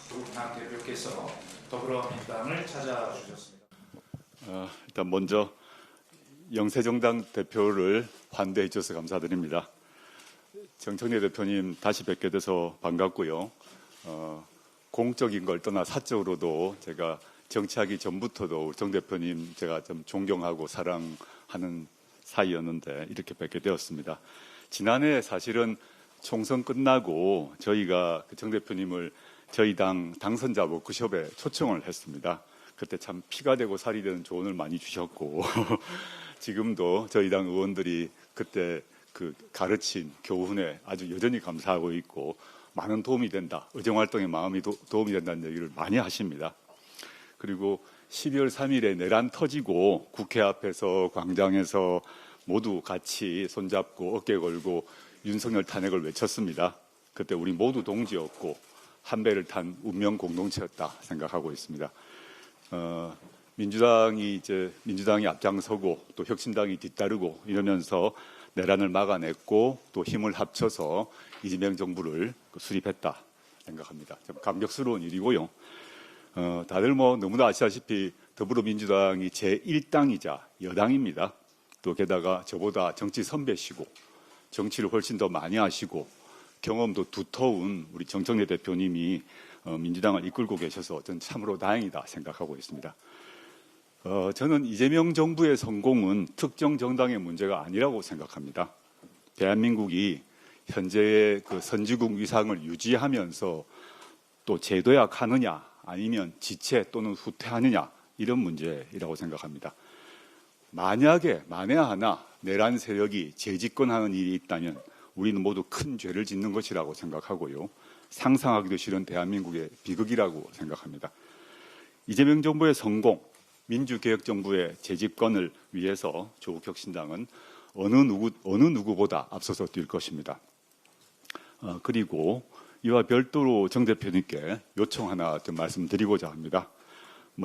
조국남 대표께서 더불어민주당을 찾아주셨습니다. 일단 먼저 영세정당 대표를 환대해 주셔서 감사드립니다. 정청래 대표님 다시 뵙게 돼서 반갑고요. 공적인 걸 떠나 사적으로도 제가 정치하기 전부터도 정 대표님 제가 좀 존경하고 사랑하는 사이였는데 이렇게 뵙게 되었습니다. 지난해 사실은 총선 끝나고 저희가 정 대표님을 저희 당 당선자 워크숍에 초청을 했습니다. 그때 참 피가 되고 살이 되는 조언을 많이 주셨고 지금도 저희 당 의원들이 그때 그 가르친 교훈에 아주 여전히 감사하고 있고 많은 도움이 된다. 의정활동에 마음이 도움이 된다는 얘기를 많이 하십니다. 그리고 12월 3일에 내란 터지고 국회 앞에서 광장에서 모두 같이 손잡고 어깨 걸고 윤석열 탄핵을 외쳤습니다. 그때 우리 모두 동지였고 한 배를 탄 운명 공동체였다 생각하고 있습니다. 민주당이 앞장서고 또 혁신당이 뒤따르고 이러면서 내란을 막아냈고 또 힘을 합쳐서 이재명 정부를 수립했다 생각합니다. 좀 감격스러운 일이고요. 다들 너무나 아시다시피 더불어민주당이 제1당이자 여당입니다. 또 게다가 저보다 정치 선배시고 정치를 훨씬 더 많이 하시고 경험도 두터운 우리 정청래 대표님이 민주당을 이끌고 계셔서 저는 참으로 다행이다 생각하고 있습니다. 저는 이재명 정부의 성공은 특정 정당의 문제가 아니라고 생각합니다. 대한민국이 현재의 그 선진국 위상을 유지하면서 또 재도약하느냐 아니면 지체 또는 후퇴하느냐 이런 문제이라고 생각합니다. 만에 하나 내란 세력이 재집권하는 일이 있다면 우리는 모두 큰 죄를 짓는 것이라고 생각하고요. 상상하기도 싫은 대한민국의 비극이라고 생각합니다. 이재명 정부의 성공, 민주개혁정부의 재집권을 위해서 조국혁신당은 어느 누구보다 앞서서 뛸 것입니다. 그리고 이와 별도로 정 대표님께 요청 하나 좀 말씀드리고자 합니다.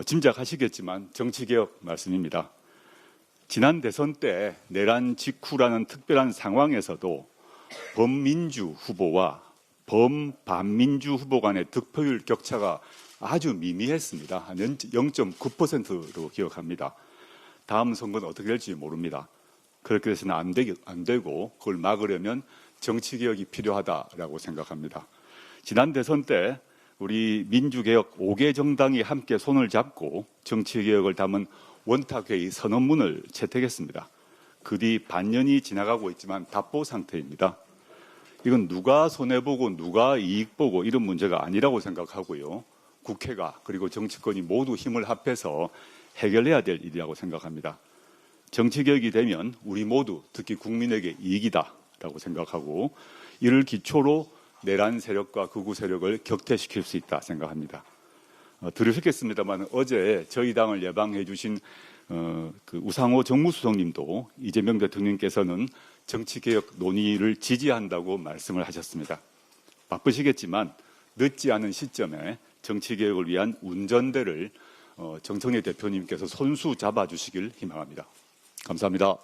짐작하시겠지만 정치개혁 말씀입니다. 지난 대선 때 내란 직후라는 특별한 상황에서도 범민주 후보와 범반민주 후보 간의 득표율 격차가 아주 미미했습니다. 한 0.9%로 기억합니다. 다음 선거는 어떻게 될지 모릅니다. 그렇게 해서는 안 되고 그걸 막으려면 정치개혁이 필요하다라고 생각합니다. 지난 대선 때 우리 민주개혁 5개 정당이 함께 손을 잡고 정치개혁을 담은 원탁회의 선언문을 채택했습니다. 그 뒤 반년이 지나가고 있지만 답보 상태입니다. 이건 누가 손해보고 누가 이익보고 이런 문제가 아니라고 생각하고요. 국회가 그리고 정치권이 모두 힘을 합해서 해결해야 될 일이라고 생각합니다. 정치개혁이 되면 우리 모두 특히 국민에게 이익이다라고 생각하고 이를 기초로 내란 세력과 극우 세력을 격퇴시킬 수 있다 생각합니다. 들으셨겠습니다만 어제 저희 당을 예방해 주신 그 우상호 정무수석님도 이재명 대통령께서는 정치개혁 논의를 지지한다고 말씀을 하셨습니다. 바쁘시겠지만 늦지 않은 시점에 정치개혁을 위한 운전대를 정청래 대표님께서 손수 잡아주시길 희망합니다. 감사합니다.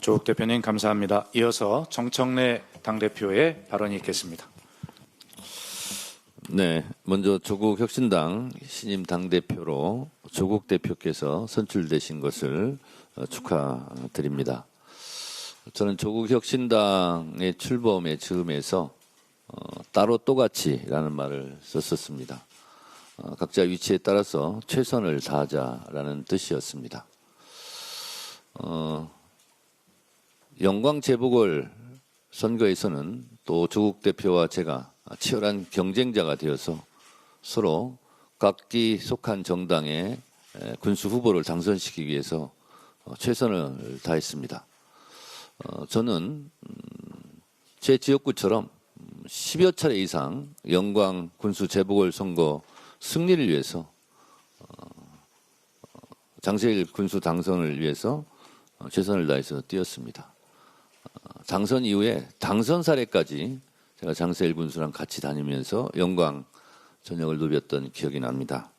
조국 대표님 감사합니다. 이어서 정청래 당대표의 발언이 있겠습니다. 네, 먼저 조국혁신당 신임 당대표로 조국 대표께서 선출되신 것을 축하드립니다. 저는 조국혁신당의 출범의 즈음에서 따로 또같이라는 말을 썼었습니다. 각자 위치에 따라서 최선을 다하자라는 뜻이었습니다. 영광 재보궐 선거에서는 또 조국 대표와 제가 치열한 경쟁자가 되어서 서로 각기 속한 정당의 군수 후보를 당선시키기 위해서 최선을 다했습니다. 저는 제 지역구처럼 10여 차례 이상 영광 군수 재보궐 선거 승리를 위해서 장세일 군수 당선을 위해서 최선을 다해서 뛰었습니다. 당선 이후에 당선 사례까지 제가 장세일 군수랑 같이 다니면서 영광 저녁을 누볐던 기억이 납니다.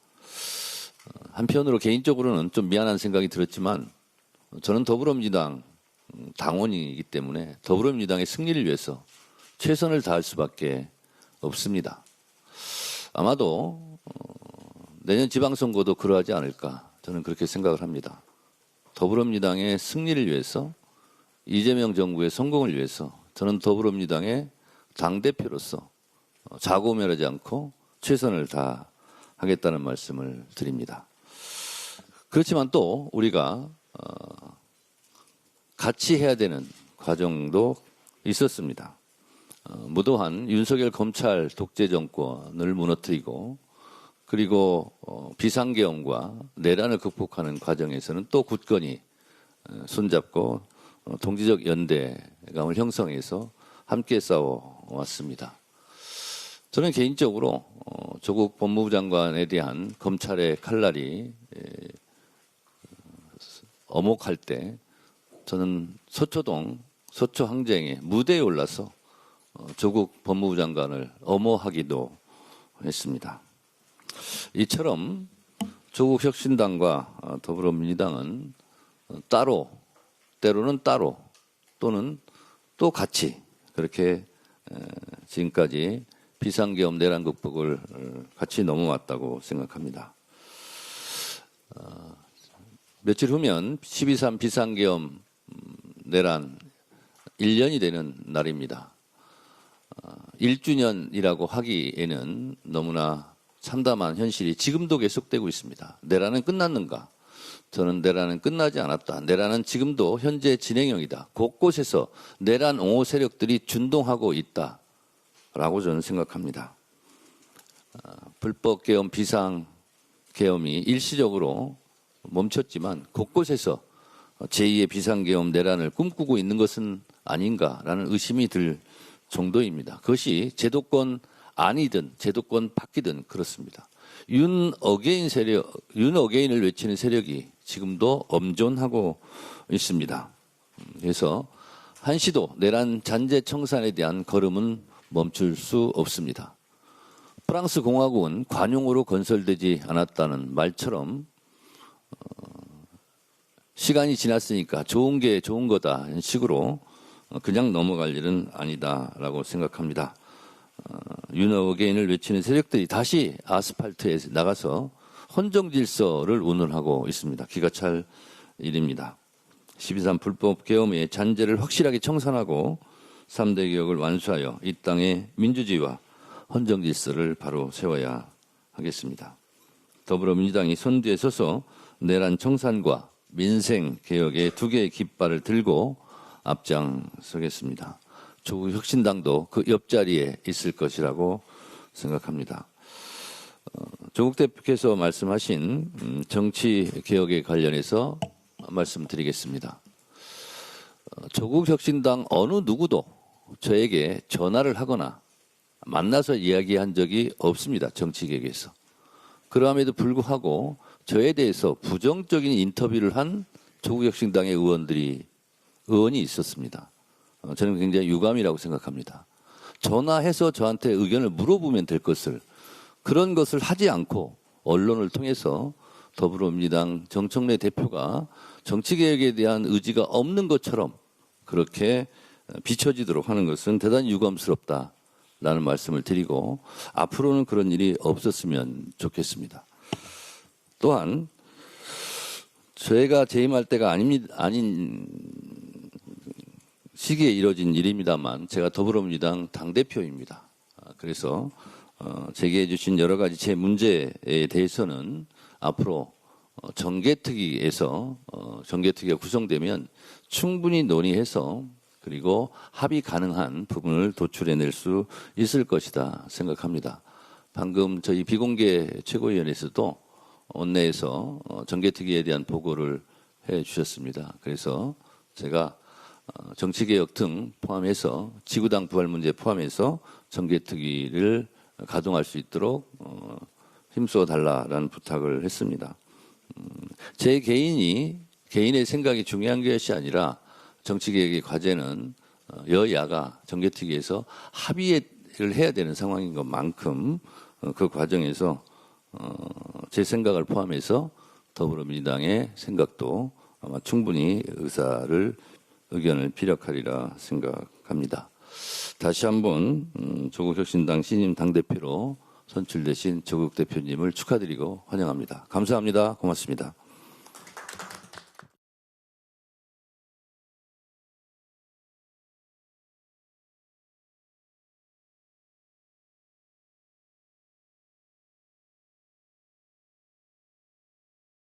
한편으로 개인적으로는 좀 미안한 생각이 들었지만 저는 더불어민주당 당원이기 때문에 더불어민주당의 승리를 위해서 최선을 다할 수밖에 없습니다. 아마도 내년 지방선거도 그러하지 않을까 저는 그렇게 생각을 합니다. 더불어민주당의 승리를 위해서 이재명 정부의 성공을 위해서 저는 더불어민주당의 당대표로서 자고면하지 않고 최선을 다하겠다는 말씀을 드립니다. 그렇지만 또 우리가 같이 해야 되는 과정도 있었습니다. 무도한 윤석열 검찰 독재 정권을 무너뜨리고 그리고 비상계엄과 내란을 극복하는 과정에서는 또 굳건히 손잡고 동지적 연대감을 형성해서 함께 싸워왔습니다. 저는 개인적으로 조국 법무부 장관에 대한 검찰의 칼날이 어목할 때 저는 서초동 서초항쟁의 무대에 올라서 조국 법무부 장관을 엄호하기도 했습니다. 이처럼 조국 혁신당과 더불어민주당은 따로 때로는 따로 또는 또 같이 그렇게 지금까지 비상계엄 내란 극복을 같이 넘어왔다고 생각합니다. 며칠 후면 12.3 비상계엄 내란 1년이 되는 날입니다. 1주년이라고 하기에는 너무나 참담한 현실이 지금도 계속되고 있습니다. 내란은 끝났는가? 저는 내란은 끝나지 않았다. 내란은 지금도 현재 진행형이다. 곳곳에서 내란 옹호 세력들이 준동하고 있다라고 저는 생각합니다. 불법 계엄, 비상 계엄이 일시적으로 멈췄지만 곳곳에서 제2의 비상계엄 내란을 꿈꾸고 있는 것은 아닌가라는 의심이 들 정도입니다. 그것이 제도권 아니든 제도권 바뀌든 그렇습니다. 윤어게인 세력, 윤어게인을 외치는 세력이 지금도 엄존하고 있습니다. 그래서 한시도 내란 잔재 청산에 대한 걸음은 멈출 수 없습니다. 프랑스 공화국은 관용으로 건설되지 않았다는 말처럼 시간이 지났으니까 좋은 게 좋은 거다 이런 식으로 그냥 넘어갈 일은 아니다라고 생각합니다. 윤어게인을 외치는 세력들이 다시 아스팔트에 나가서 헌정 질서를 운운하고 있습니다. 기가 찰 일입니다. 12.3 불법 계엄의 잔재를 확실하게 청산하고 3대 개혁을 완수하여 이 땅의 민주주의와 헌정 질서를 바로 세워야 하겠습니다. 더불어민주당이 선두에 서서 내란 청산과 민생 개혁의 두 개의 깃발을 들고 앞장서겠습니다. 조국 혁신당도 그 옆자리에 있을 것이라고 생각합니다. 조국 대표께서 말씀하신 정치 개혁에 관련해서 말씀드리겠습니다. 조국 혁신당 어느 누구도 저에게 전화를 하거나 만나서 이야기한 적이 없습니다. 정치 개혁에서. 그럼에도 불구하고 저에 대해서 부정적인 인터뷰를 한 조국 혁신당의 의원이 있었습니다. 저는 굉장히 유감이라고 생각합니다. 전화해서 저한테 의견을 물어보면 될 것을 그런 것을 하지 않고 언론을 통해서 더불어민주당 정청래 대표가 정치개혁에 대한 의지가 없는 것처럼 그렇게 비춰지도록 하는 것은 대단히 유감스럽다라는 말씀을 드리고 앞으로는 그런 일이 없었으면 좋겠습니다. 또한 저희가 재임할 때가 아닌 시기에 이뤄진 일입니다만 제가 더불어민주당 당대표입니다. 그래서 제기해 주신 여러 가지 제 문제에 대해서는 앞으로 정개특위에서 정개특위가 구성되면 충분히 논의해서 그리고 합의 가능한 부분을 도출해낼 수 있을 것이다 생각합니다. 방금 저희 비공개 최고위원회에서도 원내에서 정개특위에 대한 보고를 해 주셨습니다. 그래서 제가 정치개혁 등 포함해서 지구당 부활 문제 포함해서 정개특위를 가동할 수 있도록 힘써 달라라는 부탁을 했습니다. 제 개인의 생각이 중요한 것이 아니라 정치개혁의 과제는 여야가 정개특위에서 합의에 일을 해야 되는 상황인 것만큼 그 과정에서 제 생각을 포함해서 더불어민주당의 생각도 아마 충분히 의견을 피력하리라 생각합니다. 다시 한번 조국혁신당 신임 당대표로 선출되신 조국 대표님을 축하드리고 환영합니다. 감사합니다. 고맙습니다.